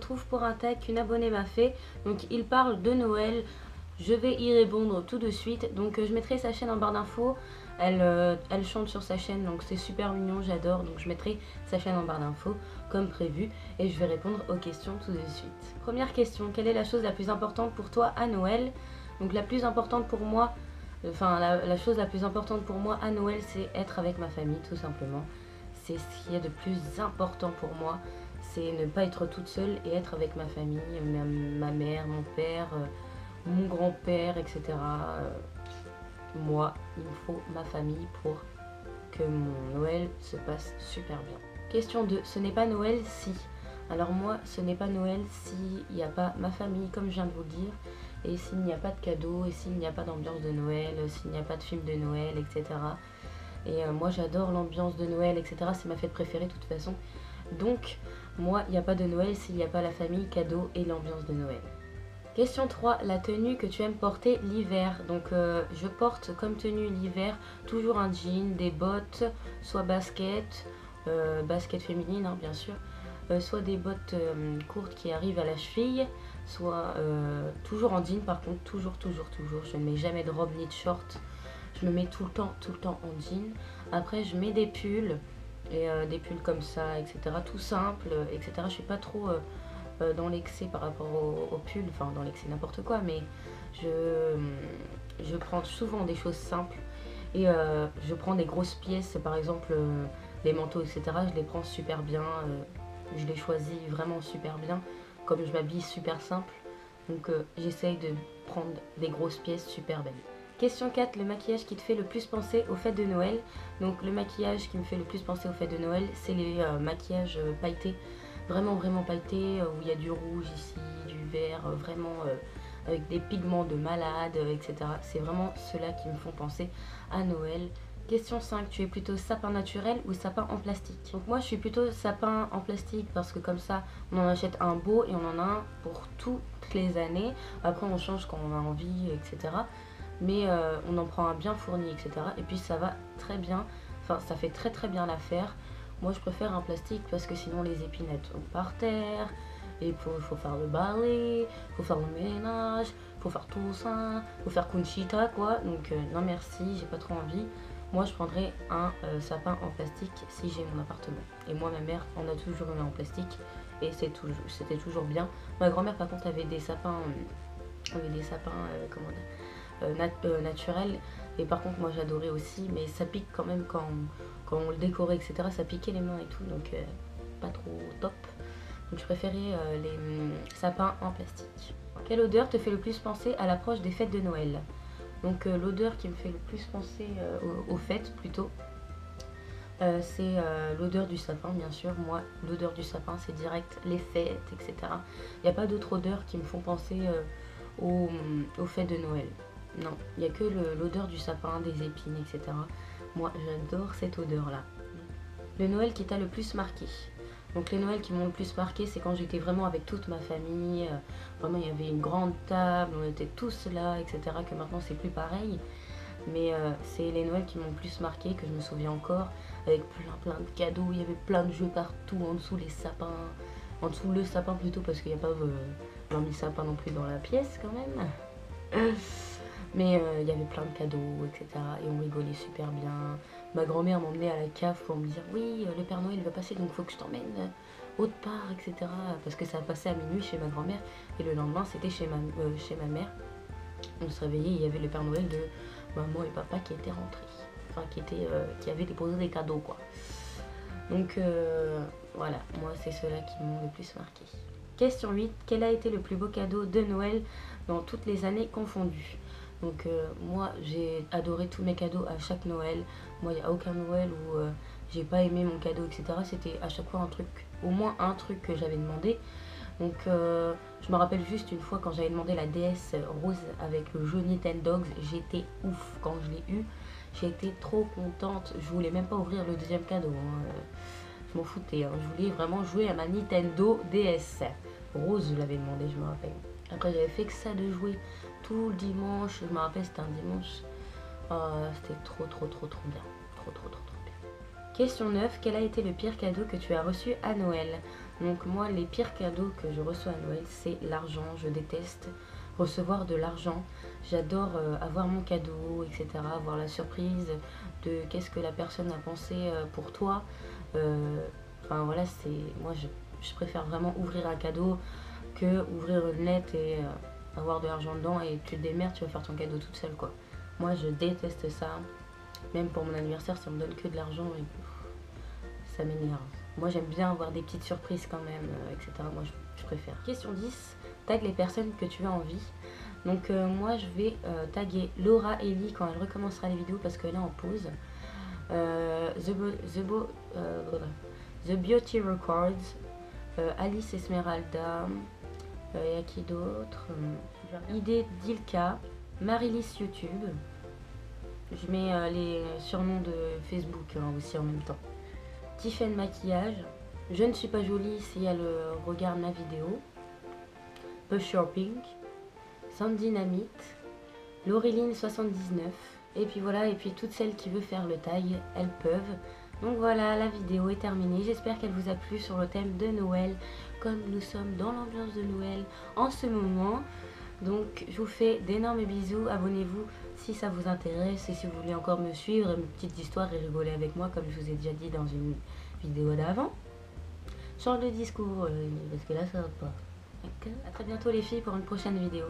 trouve pour un tag qu'une abonnée m'a fait. Donc il parle de Noël. Je vais y répondre tout de suite. Donc je mettrai sa chaîne en barre d'infos. Elle chante sur sa chaîne, donc c'est super mignon, j'adore. Donc je mettrai sa chaîne en barre d'infos comme prévu. Et je vais répondre aux questions tout de suite. Première question, quelle est la chose la plus importante pour toi à Noël? Donc la plus importante pour moi, la chose la plus importante pour moi à Noël, c'est être avec ma famille, tout simplement. C'est ce qu'il y a de plus important pour moi. C'est ne pas être toute seule et être avec ma famille, ma mère, mon père, mon grand-père, etc. Moi, il me faut ma famille pour que mon Noël se passe super bien. Question 2. Ce n'est pas Noël si. Alors moi, ce n'est pas Noël s'il n'y a pas ma famille, comme je viens de vous le dire, et s'il n'y a pas de cadeaux, et s'il n'y a pas d'ambiance de Noël, s'il n'y a pas de film de Noël, etc. Et moi, j'adore l'ambiance de Noël, etc. C'est ma fête préférée de toute façon. Donc, moi, il n'y a pas de Noël s'il n'y a pas la famille, cadeaux et l'ambiance de Noël. Question 3, la tenue que tu aimes porter l'hiver. Donc je porte comme tenue l'hiver toujours un jean, des bottes, soit basket, basket féminine hein, bien sûr, soit des bottes courtes qui arrivent à la cheville, soit toujours en jean par contre, toujours. Je ne mets jamais de robe ni de short, je me mets tout le temps en jean. Après je mets des pulls, et des pulls comme ça, etc. Tout simple, etc. Je suis pas trop... dans l'excès par rapport au pull, enfin dans l'excès n'importe quoi, mais je prends souvent des choses simples et je prends des grosses pièces, par exemple les manteaux, etc. Je les prends super bien, je les choisis vraiment super bien, comme je m'habille super simple, donc j'essaye de prendre des grosses pièces super belles. Question 4, le maquillage qui te fait le plus penser aux fêtes de Noël. Donc le maquillage qui me fait le plus penser aux fêtes de Noël, c'est les maquillages pailletés, vraiment pailletés, où il y a du rouge ici, du vert, vraiment avec des pigments de malade, etc. C'est vraiment ceux-là qui me font penser à Noël. Question 5, tu es plutôt sapin naturel ou sapin en plastique? Donc moi je suis plutôt sapin en plastique parce que comme ça on en achète un beau et on en a un pour toutes les années. Après on change quand on a envie, etc. Mais on en prend un bien fourni, etc. Et puis ça va très bien, enfin ça fait très bien l'affaire. Moi je préfère un plastique parce que sinon les épinettes sont par terre, et il faut faire le balai, il faut faire le ménage, il faut faire tout ça, il faut faire Conchita quoi. Donc non merci, j'ai pas trop envie. Moi je prendrais un sapin en plastique si j'ai mon appartement. Et moi ma mère en a toujours eu en plastique et c'était toujours bien. Ma grand-mère par contre avait des sapins, comment dire, naturels. Et par contre moi j'adorais aussi, mais ça pique quand même quand on le décorait, etc. Ça piquait les mains et tout, donc pas trop top. Donc je préférais les sapins en plastique. Quelle odeur te fait le plus penser à l'approche des fêtes de Noël? Donc l'odeur qui me fait le plus penser aux fêtes plutôt, c'est l'odeur du sapin bien sûr. Moi l'odeur du sapin c'est direct les fêtes, etc. Il n'y a pas d'autres odeurs qui me font penser aux fêtes de Noël. Non, il n'y a que l'odeur du sapin, des épines, etc. Moi j'adore cette odeur là. Le Noël qui t'a le plus marqué? Donc les Noëls qui m'ont le plus marqué, c'est quand j'étais vraiment avec toute ma famille. Vraiment il y avait une grande table, on était tous là, etc. Que maintenant c'est plus pareil. Mais c'est les Noëls qui m'ont le plus marqué, que je me souviens encore, avec plein de cadeaux. Il y avait plein de jeux partout, en dessous les sapins, en dessous le sapin plutôt, parce qu'il n'y a pas 20 000 sapins non plus dans la pièce quand même. Mais il y avait plein de cadeaux, etc. Et on rigolait super bien. Ma grand-mère m'emmenait à la cave pour me dire oui, le Père Noël va passer, donc il faut que je t'emmène autre part, etc. Parce que ça passait à minuit chez ma grand-mère et le lendemain c'était chez ma mère. On se réveillait, il y avait le Père Noël de maman et papa qui étaient rentrés. Enfin qui avaient déposé des cadeaux quoi. Donc voilà, moi c'est ceux-là qui m'ont le plus marqué. Question 8, quel a été le plus beau cadeau de Noël dans toutes les années confondues? Donc moi j'ai adoré tous mes cadeaux à chaque Noël. Moi il n'y a aucun Noël où j'ai pas aimé mon cadeau, etc. C'était à chaque fois un truc, au moins un truc que j'avais demandé. Donc je me rappelle juste une fois quand j'avais demandé la DS rose avec le jeu Nintendogs, j'étais ouf quand je l'ai eu. J'étais trop contente, je voulais même pas ouvrir le deuxième cadeau, hein. Je m'en foutais, hein. Je voulais vraiment jouer à ma Nintendo DS. Rose je l'avais demandé, je me rappelle. Après j'avais fait que ça de jouer tout le dimanche, je me rappelle c'était un dimanche. C'était trop bien. Trop bien. Question 9. Quel a été le pire cadeau que tu as reçu à Noël? Donc moi, les pires cadeaux que je reçois à Noël, c'est l'argent. Je déteste recevoir de l'argent. J'adore avoir mon cadeau, etc. Avoir la surprise de qu'est-ce que la personne a pensé pour toi. Enfin voilà, moi je préfère vraiment ouvrir un cadeau que ouvrir une lettre et avoir de l'argent dedans et tu te démerdes, tu vas faire ton cadeau toute seule quoi. Moi je déteste ça. Même pour mon anniversaire, ça me donne que de l'argent et ça m'énerve. Moi j'aime bien avoir des petites surprises quand même, etc. Moi je préfère. Question 10. Tag les personnes que tu as envie. Donc moi je vais taguer Laura Ellie quand elle recommencera les vidéos parce qu'elle est en pause. The Beauty Records, Alice Esmeralda, y a qui d'autre, Idée Dilka, Marilis YouTube. Je mets les surnoms de Facebook aussi en même temps. Tiffen Maquillage, Je ne suis pas jolie si elle regarde ma vidéo. Pusher Pink, Sandy Dynamite, Laureline 79. Et puis voilà, et puis toutes celles qui veulent faire le tag, elles peuvent. Donc voilà, la vidéo est terminée. J'espère qu'elle vous a plu sur le thème de Noël, comme nous sommes dans l'ambiance de Noël en ce moment. Donc je vous fais d'énormes bisous, abonnez-vous si ça vous intéresse et si vous voulez encore me suivre, une petite histoire et rigoler avec moi comme je vous ai déjà dit dans une vidéo d'avant. Change de discours parce que là ça va pas. A très bientôt les filles pour une prochaine vidéo.